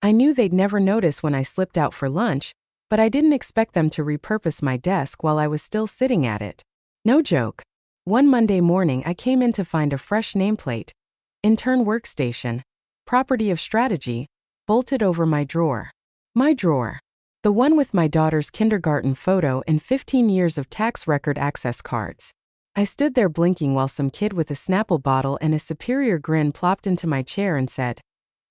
I knew they'd never notice when I slipped out for lunch, but I didn't expect them to repurpose my desk while I was still sitting at it. No joke. One Monday morning I came in to find a fresh nameplate, intern workstation, property of strategy, bolted over my drawer. My drawer. The one with my daughter's kindergarten photo and 15 years of tax record access cards. I stood there blinking while some kid with a Snapple bottle and a superior grin plopped into my chair and said,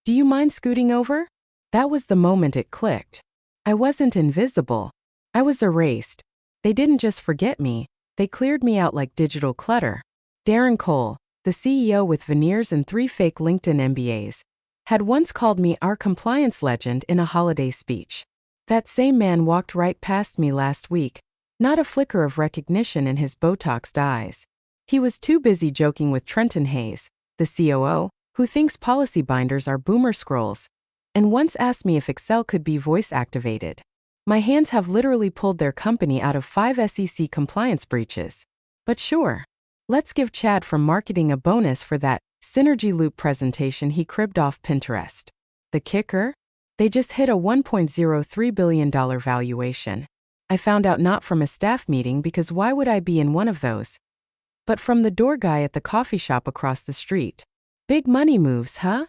"Do you mind scooting over?" That was the moment it clicked. I wasn't invisible. I was erased. They didn't just forget me, they cleared me out like digital clutter. Darren Cole, the CEO with veneers and 3 fake LinkedIn MBAs, had once called me our compliance legend in a holiday speech. That same man walked right past me last week, not a flicker of recognition in his Botoxed eyes. He was too busy joking with Trenton Hayes, the COO, who thinks policy binders are boomer scrolls, and once asked me if Excel could be voice-activated. My hands have literally pulled their company out of 5 SEC compliance breaches. But sure, let's give Chad from marketing a bonus for that Synergy Loop presentation he cribbed off Pinterest. The kicker? They just hit a $1.03 billion valuation. I found out not from a staff meeting because why would I be in one of those? But from the door guy at the coffee shop across the street. "Big money moves, huh?"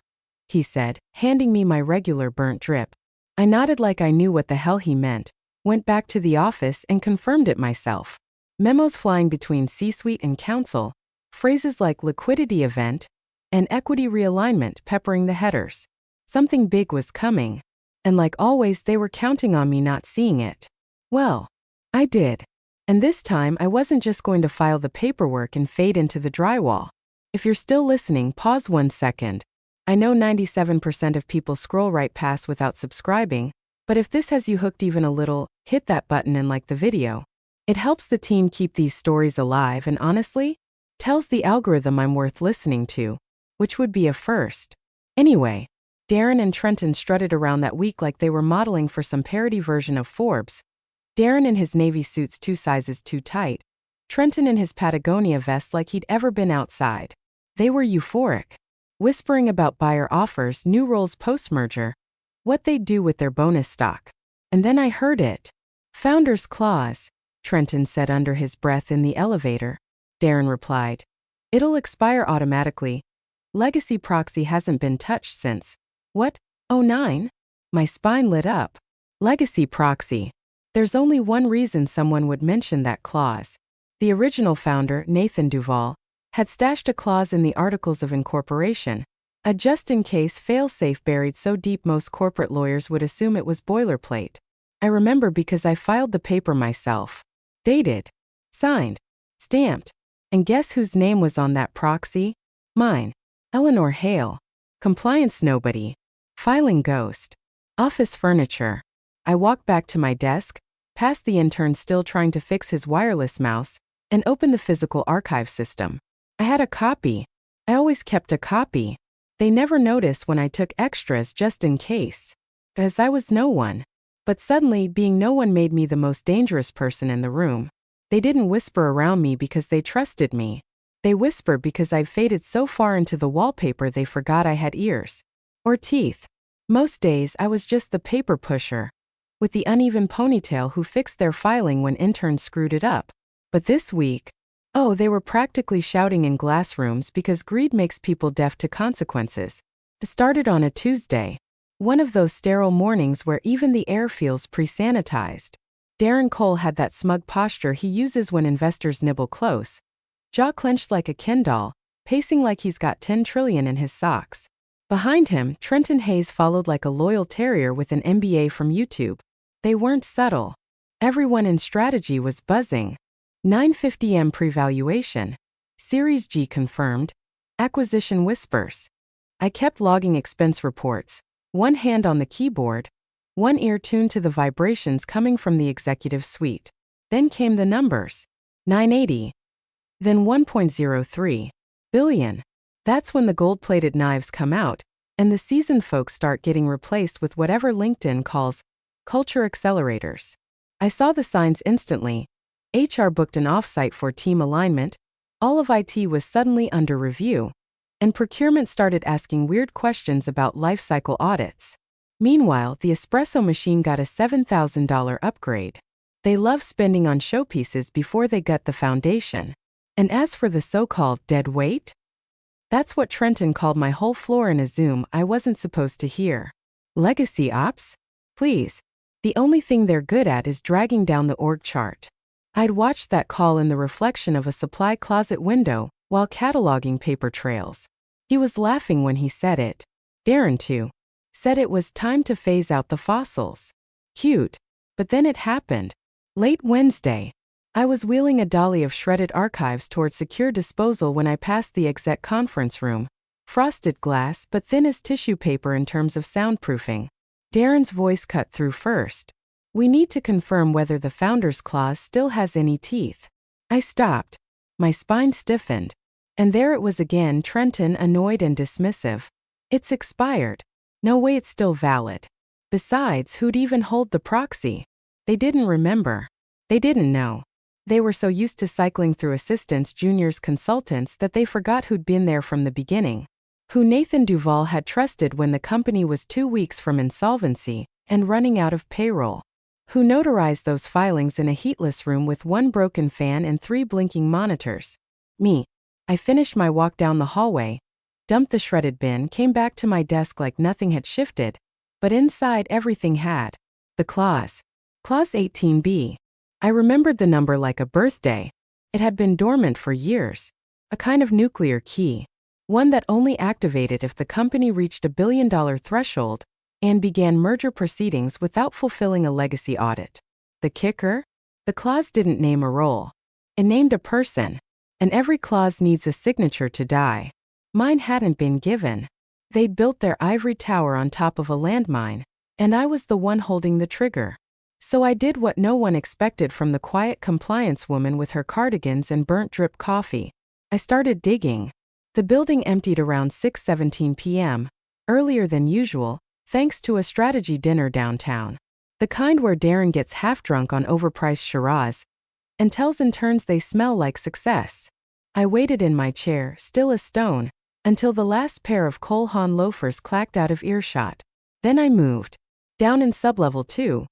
he said, handing me my regular burnt drip. I nodded like I knew what the hell he meant, went back to the office and confirmed it myself. Memos flying between C-suite and council, phrases like liquidity event and equity realignment peppering the headers. Something big was coming, and like always they were counting on me not seeing it. Well, I did. And this time I wasn't just going to file the paperwork and fade into the drywall. If you're still listening, pause 1 second. I know 97% of people scroll right past without subscribing, but if this has you hooked even a little, hit that button and like the video. It helps the team keep these stories alive and honestly, tells the algorithm I'm worth listening to, which would be a first. Anyway, Darren and Trenton strutted around that week like they were modeling for some parody version of Forbes. Darren in his navy suits 2 sizes too tight, Trenton in his Patagonia vest like he'd ever been outside. They were euphoric, whispering about buyer offers, new roles post-merger, what they'd do with their bonus stock. And then I heard it. "Founder's clause," Trenton said under his breath in the elevator. Darren replied, "It'll expire automatically. Legacy proxy hasn't been touched since, what, '09? My spine lit up. Legacy proxy. There's only one reason someone would mention that clause. The original founder, Nathan Duval, had stashed a clause in the Articles of Incorporation, a just-in-case fail-safe buried so deep most corporate lawyers would assume it was boilerplate. I remember because I filed the paper myself. Dated. Signed. Stamped. And guess whose name was on that proxy? Mine. Eleanor Hale. Compliance nobody. Filing ghost. Office furniture. I walked back to my desk, past the intern still trying to fix his wireless mouse, and opened the physical archive system. I had a copy. I always kept a copy. They never noticed when I took extras just in case. Because I was no one. But suddenly, being no one made me the most dangerous person in the room. They didn't whisper around me because they trusted me. They whispered because I'd faded so far into the wallpaper they forgot I had ears. Or teeth. Most days I was just the paper pusher, with the uneven ponytail who fixed their filing when interns screwed it up. But this week, oh, they were practically shouting in glass rooms because greed makes people deaf to consequences. It started on a Tuesday. One of those sterile mornings where even the air feels pre-sanitized. Darren Cole had that smug posture he uses when investors nibble close. Jaw clenched like a Ken doll, pacing like he's got 10 trillion in his socks. Behind him, Trenton Hayes followed like a loyal terrier with an MBA from YouTube. They weren't subtle. Everyone in strategy was buzzing. 950M pre-valuation. Series G confirmed. Acquisition whispers. I kept logging expense reports, one hand on the keyboard, one ear tuned to the vibrations coming from the executive suite. Then came the numbers. 980. Then 1.03 billion. That's when the gold-plated knives come out, and the seasoned folks start getting replaced with whatever LinkedIn calls culture accelerators. I saw the signs instantly. HR booked an offsite for team alignment, all of IT was suddenly under review, and procurement started asking weird questions about life cycle audits. Meanwhile, the espresso machine got a $7,000 upgrade. They love spending on showpieces before they gut the foundation. And as for the so-called dead weight, that's what Trenton called my whole floor in a Zoom I wasn't supposed to hear. Legacy ops? Please. The only thing they're good at is dragging down the org chart. I'd watched that call in the reflection of a supply closet window while cataloging paper trails. He was laughing when he said it. Darren, too, said it was time to phase out the fossils. Cute. But then it happened. Late Wednesday. I was wheeling a dolly of shredded archives toward secure disposal when I passed the exec conference room. Frosted glass but thin as tissue paper in terms of soundproofing. Darren's voice cut through first. We need to confirm whether the founder's clause still has any teeth. I stopped. My spine stiffened. And there it was again, Trenton, annoyed and dismissive. It's expired. No way it's still valid. Besides, who'd even hold the proxy? They didn't remember. They didn't know. They were so used to cycling through assistants, juniors, consultants that they forgot who'd been there from the beginning. Who Nathan Duval had trusted when the company was 2 weeks from insolvency and running out of payroll. Who notarized those filings in a heatless room with 1 broken fan and 3 blinking monitors. Me. I finished my walk down the hallway, dumped the shredded bin, came back to my desk like nothing had shifted, but inside everything had. The clause. Clause 18B. I remembered the number like a birthday. It had been dormant for years. A kind of nuclear key. One that only activated if the company reached a $1 billion threshold and began merger proceedings without fulfilling a legacy audit. The kicker? The clause didn't name a role. It named a person. And every clause needs a signature to die. Mine hadn't been given. They'd built their ivory tower on top of a landmine, and I was the one holding the trigger. So I did what no one expected from the quiet compliance woman with her cardigans and burnt drip coffee. I started digging. The building emptied around 6:17 p.m., earlier than usual, thanks to a strategy dinner downtown. The kind where Darren gets half-drunk on overpriced Shiraz and tells interns they smell like success. I waited in my chair, still as stone, until the last pair of Cole Haan loafers clacked out of earshot. Then I moved. Down in sublevel 2.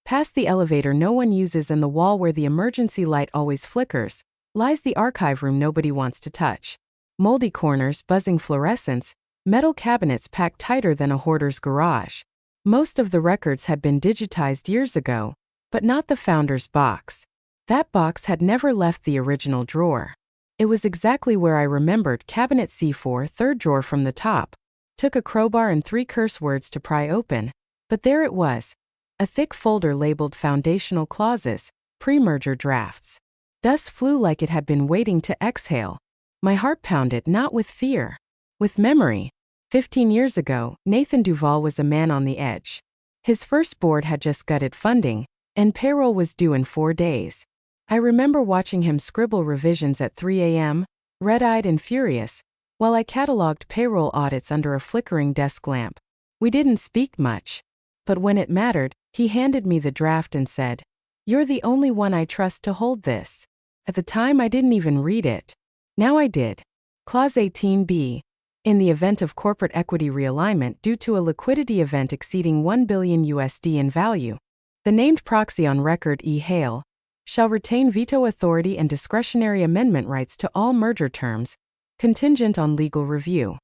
Past the elevator no one uses and the wall where the emergency light always flickers, lies the archive room nobody wants to touch. Moldy corners, buzzing fluorescents, metal cabinets packed tighter than a hoarder's garage. Most of the records had been digitized years ago, but not the founder's box. That box had never left the original drawer. It was exactly where I remembered, cabinet C4, third drawer from the top. Took a crowbar and 3 curse words to pry open, but there it was. A thick folder labeled Foundational Clauses, Pre-Merger Drafts. Dust flew like it had been waiting to exhale. My heart pounded, not with fear, with memory. 15 years ago, Nathan Duval was a man on the edge. His first board had just gutted funding, and payroll was due in 4 days. I remember watching him scribble revisions at 3 a.m., red-eyed and furious, while I cataloged payroll audits under a flickering desk lamp. We didn't speak much, but when it mattered, he handed me the draft and said, "You're the only one I trust to hold this." At the time I didn't even read it. Now I did. Clause 18B. In the event of corporate equity realignment due to a liquidity event exceeding $1 billion in value, the named proxy on record, E. Hale, shall retain veto authority and discretionary amendment rights to all merger terms, contingent on legal review.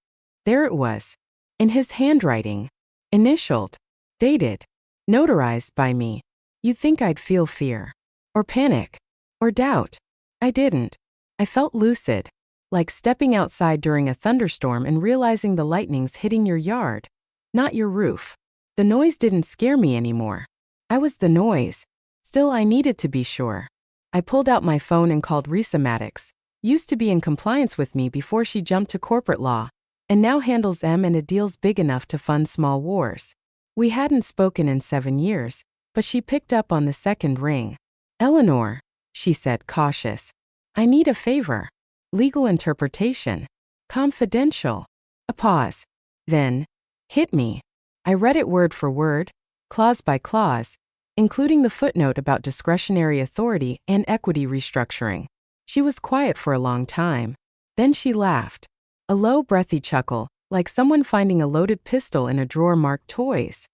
There it was. In his handwriting. Initialed. Dated. Notarized by me. You'd think I'd feel fear. Or panic. Or doubt. I didn't. I felt lucid. Like stepping outside during a thunderstorm and realizing the lightning's hitting your yard, not your roof. The noise didn't scare me anymore. I was the noise. Still, I needed to be sure. I pulled out my phone and called Risa Maddox, used to be in compliance with me before she jumped to corporate law, and now handles M&A deals big enough to fund small wars. We hadn't spoken in 7 years, but she picked up on the second ring. "Eleanor," she said, cautious, "I need a favor. Legal interpretation. Confidential." A pause. Then, "Hit me." I read it word for word, clause by clause, including the footnote about discretionary authority and equity restructuring. She was quiet for a long time. Then she laughed. A low, breathy chuckle, like someone finding a loaded pistol in a drawer marked toys.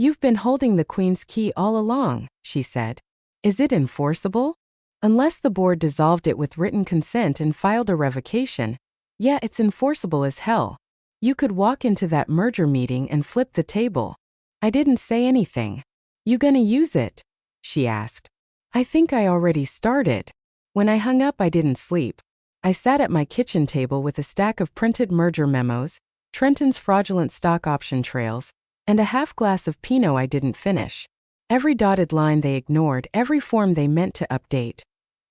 You've been holding the Queen's key all along, she said. Is it enforceable? Unless the board dissolved it with written consent and filed a revocation. Yeah, it's enforceable as hell. You could walk into that merger meeting and flip the table. I didn't say anything. You gonna use it? She asked. I think I already started. When I hung up, I didn't sleep. I sat at my kitchen table with a stack of printed merger memos, Trenton's fraudulent stock option trails, and a half glass of Pinot I didn't finish. Every dotted line they ignored, every form they meant to update.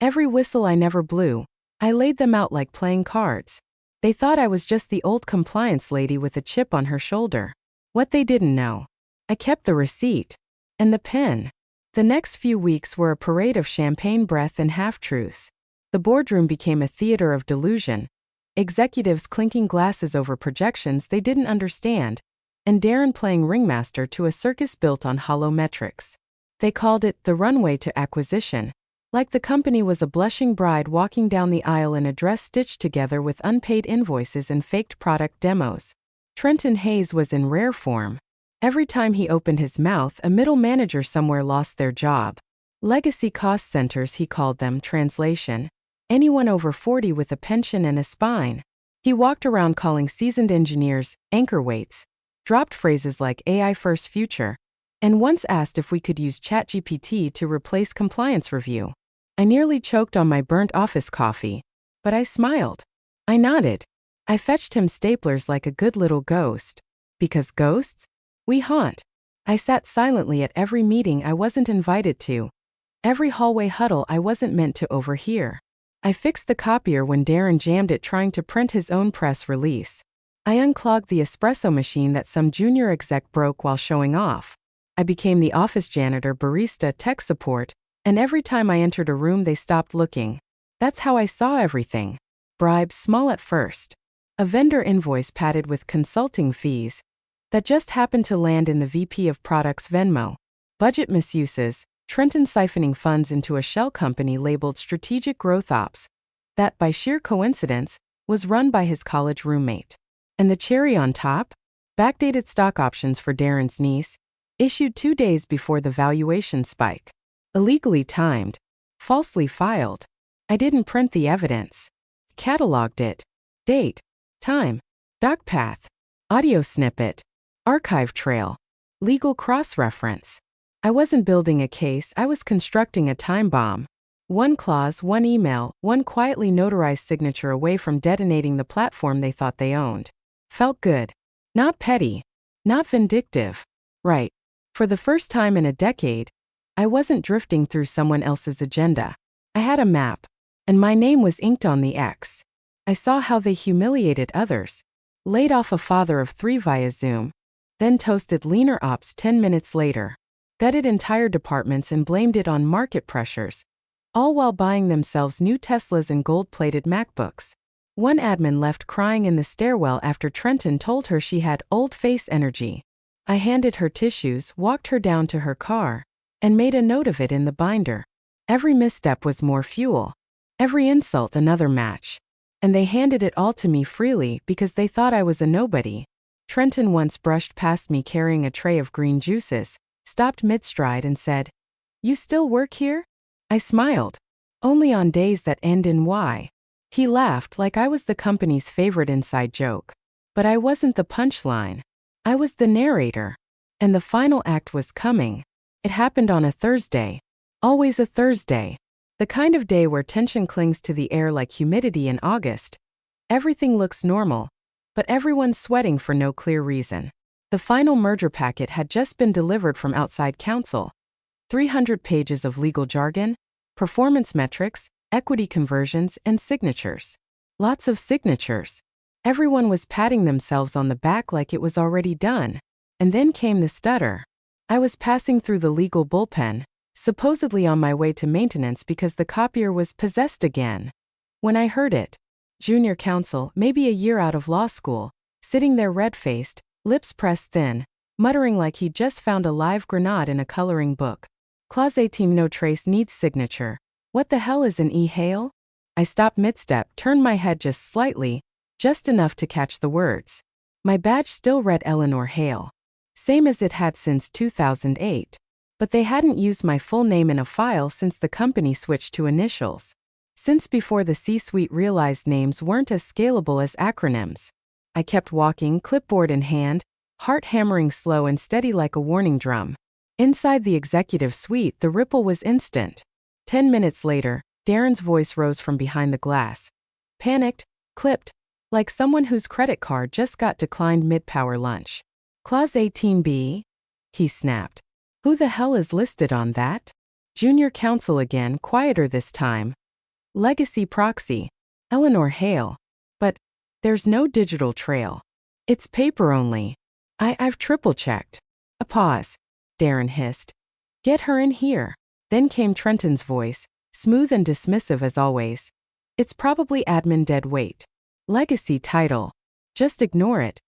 Every whistle I never blew, I laid them out like playing cards. They thought I was just the old compliance lady with a chip on her shoulder. What they didn't know. I kept the receipt. And the pen. The next few weeks were a parade of champagne breath and half-truths. The boardroom became a theater of delusion. Executives clinking glasses over projections they didn't understand, and Darren playing ringmaster to a circus built on hollow metrics. They called it the runway to acquisition. Like the company was a blushing bride walking down the aisle in a dress stitched together with unpaid invoices and faked product demos. Trenton Hayes was in rare form. Every time he opened his mouth, a middle manager somewhere lost their job. Legacy cost centers, he called them, translation. Anyone over 40 with a pension and a spine. He walked around calling seasoned engineers anchor weights, dropped phrases like AI first future, and once asked if we could use ChatGPT to replace compliance review. I nearly choked on my burnt office coffee, but I smiled. I nodded. I fetched him staplers like a good little ghost. Because ghosts? We haunt. I sat silently at every meeting I wasn't invited to. Every hallway huddle I wasn't meant to overhear. I fixed the copier when Darren jammed it trying to print his own press release. I unclogged the espresso machine that some junior exec broke while showing off. I became the office janitor, barista, tech support, and every time I entered a room they stopped looking. That's how I saw everything. Bribes, small at first. A vendor invoice padded with consulting fees that just happened to land in the VP of Products Venmo. Budget misuses, Trenton siphoning funds into a shell company labeled Strategic Growth Ops, that, by sheer coincidence, was run by his college roommate. And the cherry on top? Backdated stock options for Darren's niece, issued 2 days before the valuation spike. Illegally timed. Falsely filed. I didn't print the evidence. Cataloged it. Date. Time. Doc path. Audio snippet. Archive trail. Legal cross-reference. I wasn't building a case, I was constructing a time bomb. One clause, one email, one quietly notarized signature away from detonating the platform they thought they owned. Felt good. Not petty. Not vindictive. Right. For the first time in a decade, I wasn't drifting through someone else's agenda. I had a map, and my name was inked on the X. I saw how they humiliated others. Laid off a father of 3 via Zoom. Then toasted leaner ops 10 minutes later. Gutted entire departments and blamed it on market pressures. All while buying themselves new Teslas and gold-plated MacBooks. One admin left crying in the stairwell after Trenton told her she had old face energy. I handed her tissues, walked her down to her car, and made a note of it in the binder. Every misstep was more fuel. Every insult another match. And they handed it all to me freely because they thought I was a nobody. Trenton once brushed past me carrying a tray of green juices, stopped mid-stride and said, "You still work here?" I smiled. Only on days that end in Y. He laughed like I was the company's favorite inside joke. But I wasn't the punchline. I was the narrator. And the final act was coming. It happened on a Thursday. Always a Thursday. The kind of day where tension clings to the air like humidity in August. Everything looks normal, but everyone's sweating for no clear reason. The final merger packet had just been delivered from outside counsel. 300 pages of legal jargon, performance metrics, equity conversions, and signatures. Lots of signatures. Everyone was patting themselves on the back like it was already done. And then came the stutter. I was passing through the legal bullpen, supposedly on my way to maintenance because the copier was possessed again. When I heard it, junior counsel, maybe a year out of law school, sitting there red-faced, lips pressed thin, muttering like he'd just found a live grenade in a coloring book. Clause 18 no trace needs signature. What the hell is an e-hail? I stopped mid-step, turned my head just slightly, just enough to catch the words. My badge still read Eleanor Hale. Same as it had since 2008. But they hadn't used my full name in a file since the company switched to initials. Since before the C-suite realized names weren't as scalable as acronyms. I kept walking, clipboard in hand, heart hammering slow and steady like a warning drum. Inside the executive suite, the ripple was instant. 10 minutes later, Darren's voice rose from behind the glass. Panicked, clipped, like someone whose credit card just got declined mid-power lunch. Clause 18B? He snapped. Who the hell is listed on that? Junior counsel again, quieter this time. Legacy proxy. Eleanor Hale. But there's no digital trail. It's paper only. I've triple-checked. A pause. Darren hissed. Get her in here. Then came Trenton's voice, smooth and dismissive as always. It's probably admin dead weight. Legacy title. Just ignore it.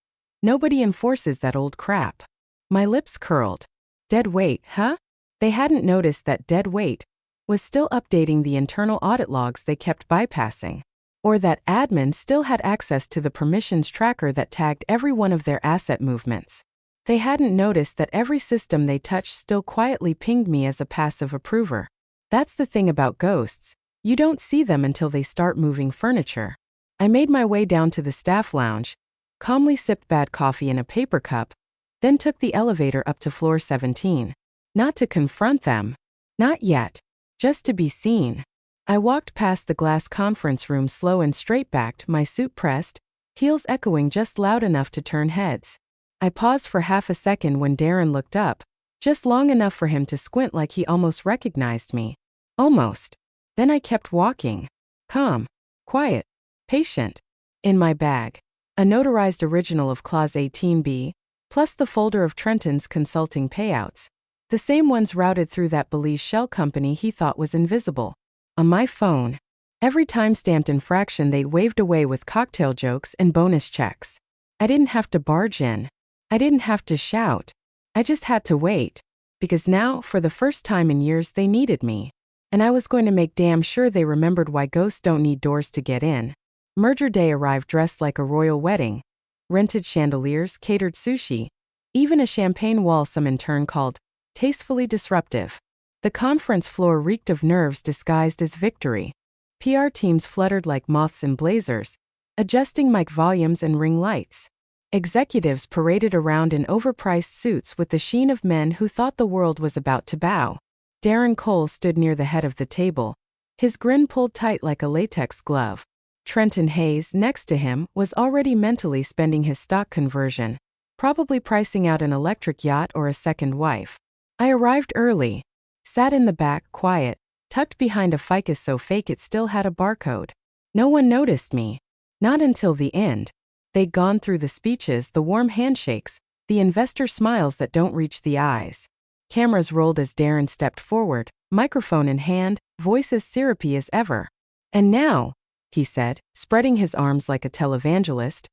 Nobody enforces that old crap. My lips curled. Dead weight, huh? They hadn't noticed that dead weight was still updating the internal audit logs they kept bypassing. Or that admin still had access to the permissions tracker that tagged every one of their asset movements. They hadn't noticed that every system they touched still quietly pinged me as a passive approver. That's the thing about ghosts. You don't see them until they start moving furniture. I made my way down to the staff lounge, calmly sipped bad coffee in a paper cup, then took the elevator up to floor 17. Not to confront them. Not yet. Just to be seen. I walked past the glass conference room slow and straight-backed, my suit pressed, heels echoing just loud enough to turn heads. I paused for half a second when Darren looked up, just long enough for him to squint like he almost recognized me. Almost. Then I kept walking. Calm. Quiet. Patient. In my bag. A notarized original of Clause 18B, plus the folder of Trenton's consulting payouts. The same ones routed through that Belize shell company he thought was invisible. On my phone. Every time-stamped infraction they waved away with cocktail jokes and bonus checks. I didn't have to barge in. I didn't have to shout. I just had to wait. Because now, for the first time in years, they needed me. And I was going to make damn sure they remembered why ghosts don't need doors to get in. Merger day arrived dressed like a royal wedding. Rented chandeliers, catered sushi. Even a champagne wall some intern called tastefully disruptive. The conference floor reeked of nerves disguised as victory. PR teams fluttered like moths in blazers, adjusting mic volumes and ring lights. Executives paraded around in overpriced suits with the sheen of men who thought the world was about to bow. Darren Cole stood near the head of the table, his grin pulled tight like a latex glove. Trenton Hayes, next to him, was already mentally spending his stock conversion, probably pricing out an electric yacht or a second wife. I arrived early. Sat in the back, quiet, tucked behind a ficus so fake it still had a barcode. No one noticed me. Not until the end. They'd gone through the speeches, the warm handshakes, the investor smiles that don't reach the eyes. Cameras rolled as Darren stepped forward, microphone in hand, voice as syrupy as ever. And now, he said, spreading his arms like a televangelist,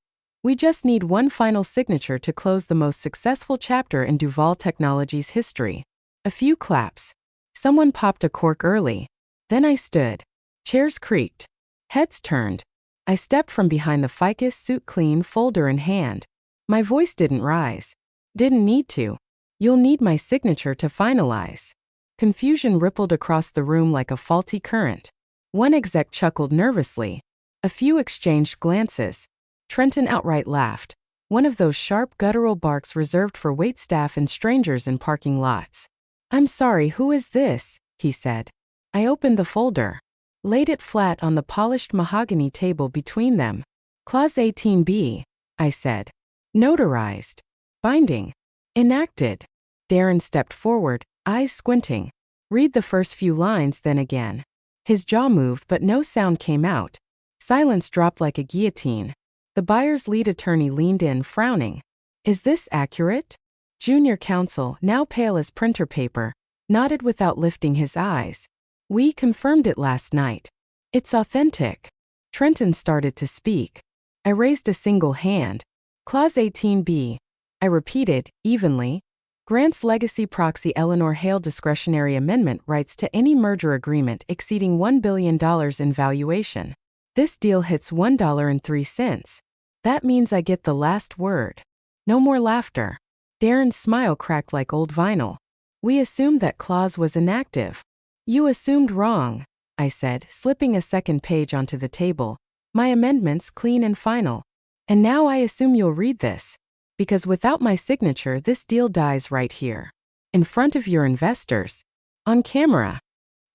we just need one final signature to close the most successful chapter in Duval Technologies' history. A few claps. Someone popped a cork early. Then I stood. Chairs creaked. Heads turned. I stepped from behind the ficus, suit clean, folder in hand. My voice didn't rise. Didn't need to. You'll need my signature to finalize. Confusion rippled across the room like a faulty current. One exec chuckled nervously. A few exchanged glances. Trenton outright laughed. One of those sharp guttural barks reserved for waitstaff and strangers in parking lots. I'm sorry, who is this? He said. I opened the folder. Laid it flat on the polished mahogany table between them. Clause 18B, I said. Notarized. Binding. Enacted. Darren stepped forward, eyes squinting. Read the first few lines, then again. His jaw moved but no sound came out. Silence dropped like a guillotine. The buyer's lead attorney leaned in, frowning. Is this accurate? Junior counsel, now pale as printer paper, nodded without lifting his eyes. We confirmed it last night. It's authentic. Trenton started to speak. I raised a single hand. Clause 18B. I repeated, evenly. Grants legacy proxy Eleanor Hale discretionary amendment rights to any merger agreement exceeding $1 billion in valuation. This deal hits $1.03. That means I get the last word. No more laughter. Darren's smile cracked like old vinyl. We assumed that clause was inactive. You assumed wrong, I said, slipping a second page onto the table. My amendment's clean and final. And now I assume you'll read this. Because without my signature, this deal dies right here. In front of your investors. On camera.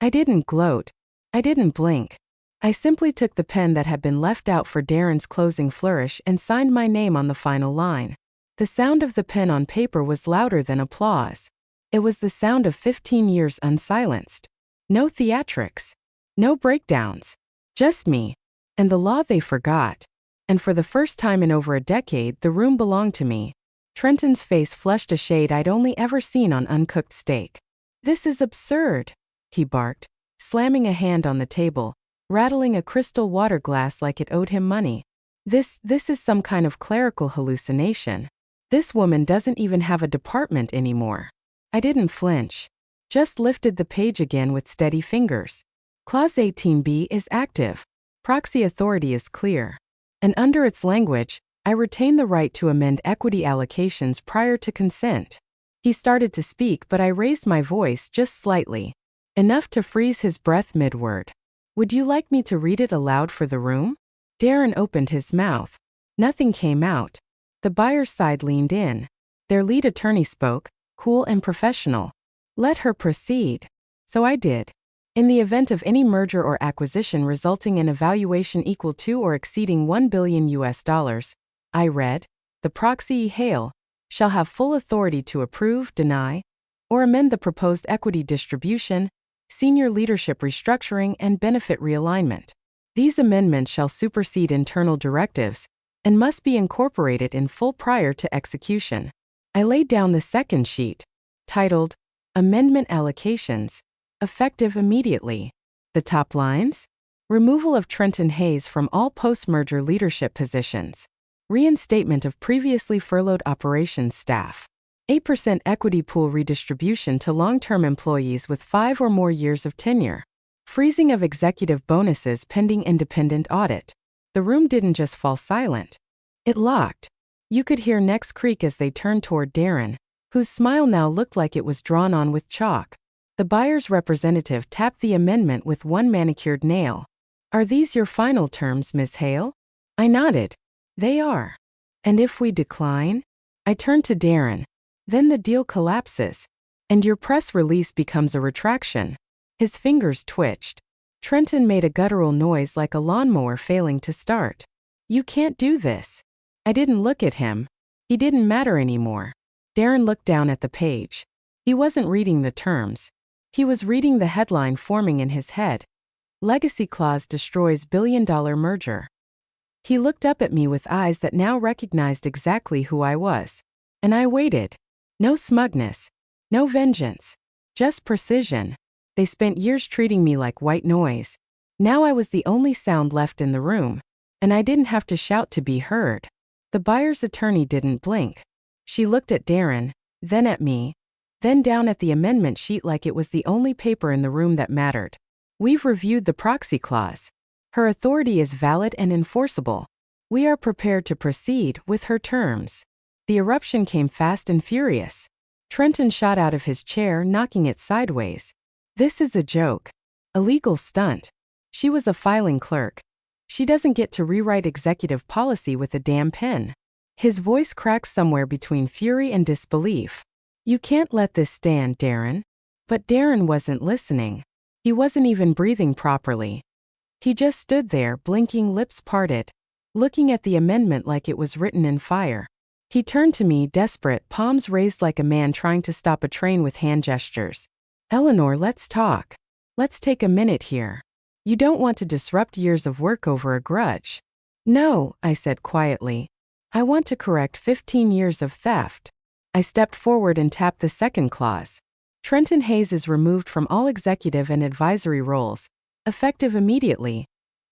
I didn't gloat. I didn't blink. I simply took the pen that had been left out for Darren's closing flourish and signed my name on the final line. The sound of the pen on paper was louder than applause. It was the sound of 15 years unsilenced. No theatrics. No breakdowns. Just me. And the law they forgot. And for the first time in over a decade, the room belonged to me. Trenton's face flushed a shade I'd only ever seen on uncooked steak. This is absurd, he barked, slamming a hand on the table, rattling a crystal water glass like it owed him money. This is some kind of clerical hallucination. This woman doesn't even have a department anymore. I didn't flinch. Just lifted the page again with steady fingers. Clause 18b is active. Proxy authority is clear. And under its language, I retain the right to amend equity allocations prior to consent. He started to speak, but I raised my voice just slightly. Enough to freeze his breath mid-word. Would you like me to read it aloud for the room? Darren opened his mouth. Nothing came out. The buyer's side leaned in. Their lead attorney spoke, cool and professional. Let her proceed. So I did. In the event of any merger or acquisition resulting in a valuation equal to or exceeding $1 billion, I read, the proxy Hale shall have full authority to approve, deny, or amend the proposed equity distribution, senior leadership restructuring, and benefit realignment. These amendments shall supersede internal directives and must be incorporated in full prior to execution. I laid down the second sheet, titled, Amendment Allocations, effective immediately. The top lines? Removal of Trenton Hayes from all post-merger leadership positions. Reinstatement of previously furloughed operations staff. 8% equity pool redistribution to long-term employees with 5 or more years of tenure. Freezing of executive bonuses pending independent audit. The room didn't just fall silent. It locked. You could hear necks creak as they turned toward Darren, whose smile now looked like it was drawn on with chalk. The buyer's representative tapped the amendment with one manicured nail. Are these your final terms, Ms. Hale? I nodded. They are. And if we decline? I turned to Darren. Then the deal collapses. And your press release becomes a retraction. His fingers twitched. Trenton made a guttural noise like a lawnmower failing to start. You can't do this. I didn't look at him. He didn't matter anymore. Darren looked down at the page. He wasn't reading the terms. He was reading the headline forming in his head. Legacy clause destroys billion-dollar merger. He looked up at me with eyes that now recognized exactly who I was. And I waited. No smugness. No vengeance. Just precision. They spent years treating me like white noise. Now I was the only sound left in the room. And I didn't have to shout to be heard. The buyer's attorney didn't blink. She looked at Darren, then at me, then down at the amendment sheet like it was the only paper in the room that mattered. We've reviewed the proxy clause. Her authority is valid and enforceable. We are prepared to proceed with her terms. The eruption came fast and furious. Trenton shot out of his chair, knocking it sideways. This is a joke. A legal stunt. She was a filing clerk. She doesn't get to rewrite executive policy with a damn pen. His voice cracked somewhere between fury and disbelief. You can't let this stand, Darren. But Darren wasn't listening. He wasn't even breathing properly. He just stood there, blinking, lips parted, looking at the amendment like it was written in fire. He turned to me, desperate, palms raised like a man trying to stop a train with hand gestures. Eleanor, let's talk. Let's take a minute here. You don't want to disrupt years of work over a grudge. No, I said quietly. I want to correct 15 years of theft. I stepped forward and tapped the second clause. Trenton Hayes is removed from all executive and advisory roles, effective immediately.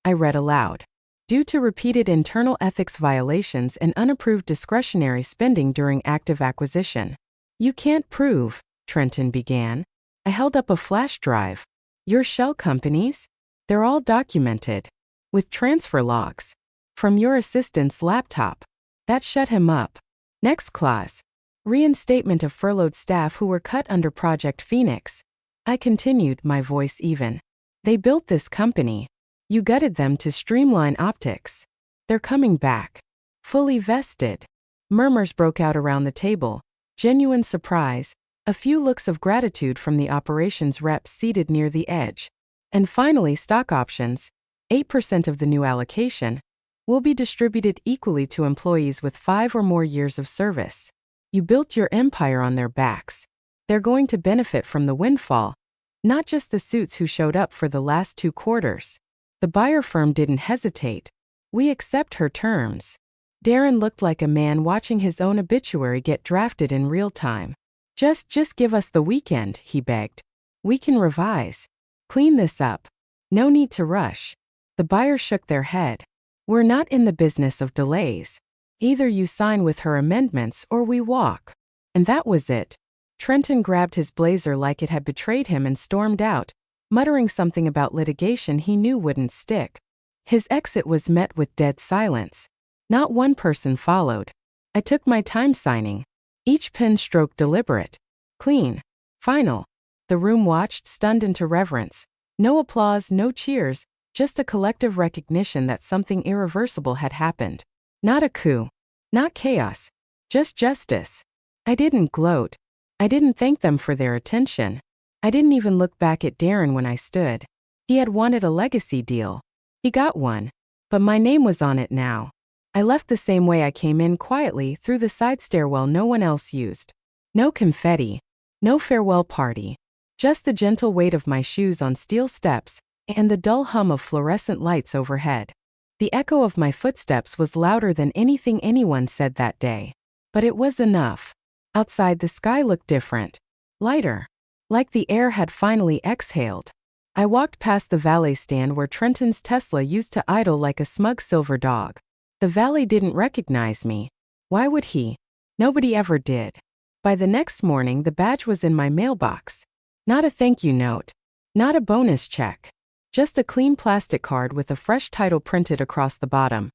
I read aloud. Due to repeated internal ethics violations and unapproved discretionary spending during active acquisition. You can't prove, Trenton began. I held up a flash drive. Your shell companies? They're all documented. With transfer logs. From your assistant's laptop. That shut him up. Next clause. Reinstatement of furloughed staff who were cut under Project Phoenix. I continued, my voice even. They built this company. You gutted them to streamline optics. They're coming back. Fully vested. Murmurs broke out around the table. Genuine surprise. A few looks of gratitude from the operations reps seated near the edge. And finally, stock options. 8% of the new allocation will be distributed equally to employees with 5 or more years of service. You built your empire on their backs. They're going to benefit from the windfall, not just the suits who showed up for the last 2 quarters. The buyer firm didn't hesitate. We accept her terms. Darren looked like a man watching his own obituary get drafted in real time. Just give us the weekend, he begged. We can revise. Clean this up. No need to rush. The buyer shook their head. We're not in the business of delays. Either you sign with her amendments or we walk. And that was it. Trenton grabbed his blazer like it had betrayed him and stormed out, muttering something about litigation he knew wouldn't stick. His exit was met with dead silence. Not one person followed. I took my time signing. Each pen stroke deliberate. Clean. Final. The room watched, stunned into reverence. No applause, no cheers, just a collective recognition that something irreversible had happened. Not a coup. Not chaos. Just justice. I didn't gloat. I didn't thank them for their attention. I didn't even look back at Darren when I stood. He had wanted a legacy deal. He got one. But my name was on it now. I left the same way I came in, quietly, through the side stairwell no one else used. No confetti. No farewell party. Just the gentle weight of my shoes on steel steps, and the dull hum of fluorescent lights overhead. The echo of my footsteps was louder than anything anyone said that day. But it was enough. Outside, the sky looked different. Lighter. Like the air had finally exhaled. I walked past the valet stand where Trenton's Tesla used to idle like a smug silver dog. The valet didn't recognize me. Why would he? Nobody ever did. By the next morning, the badge was in my mailbox. Not a thank you note. Not a bonus check. Just a clean plastic card with a fresh title printed across the bottom.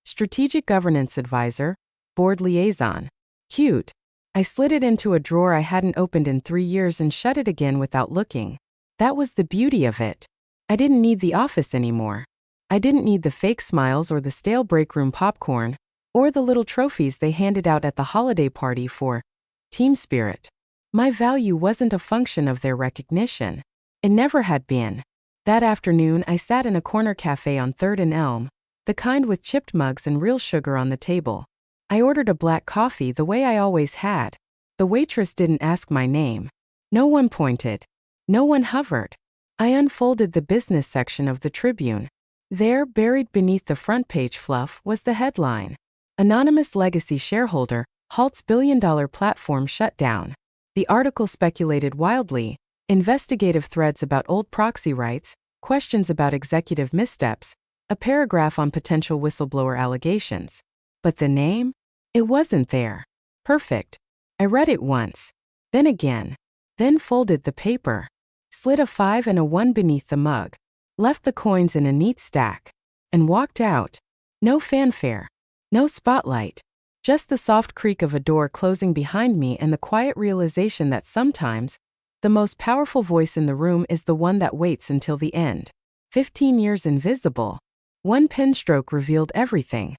Strategic Governance Advisor, Board Liaison. Cute. I slid it into a drawer I hadn't opened in 3 years and shut it again without looking. That was the beauty of it. I didn't need the office anymore. I didn't need the fake smiles or the stale break room popcorn, or the little trophies they handed out at the holiday party for team spirit. My value wasn't a function of their recognition. It never had been. That afternoon, I sat in a corner cafe on 3rd and Elm, the kind with chipped mugs and real sugar on the table. I ordered a black coffee the way I always had. The waitress didn't ask my name. No one pointed. No one hovered. I unfolded the business section of the Tribune. There, buried beneath the front page fluff, was the headline. Anonymous legacy shareholder, halts billion-dollar platform shut down. The article speculated wildly. Investigative threads about old proxy rights, questions about executive missteps, a paragraph on potential whistleblower allegations. But the name? It wasn't there. Perfect. I read it once. Then again. Then folded the paper. Slid a 5 and a 1 beneath the mug. Left the coins in a neat stack. And walked out. No fanfare. No spotlight. Just the soft creak of a door closing behind me and the quiet realization that sometimes, the most powerful voice in the room is the one that waits until the end. 15 years invisible. One pen stroke revealed everything.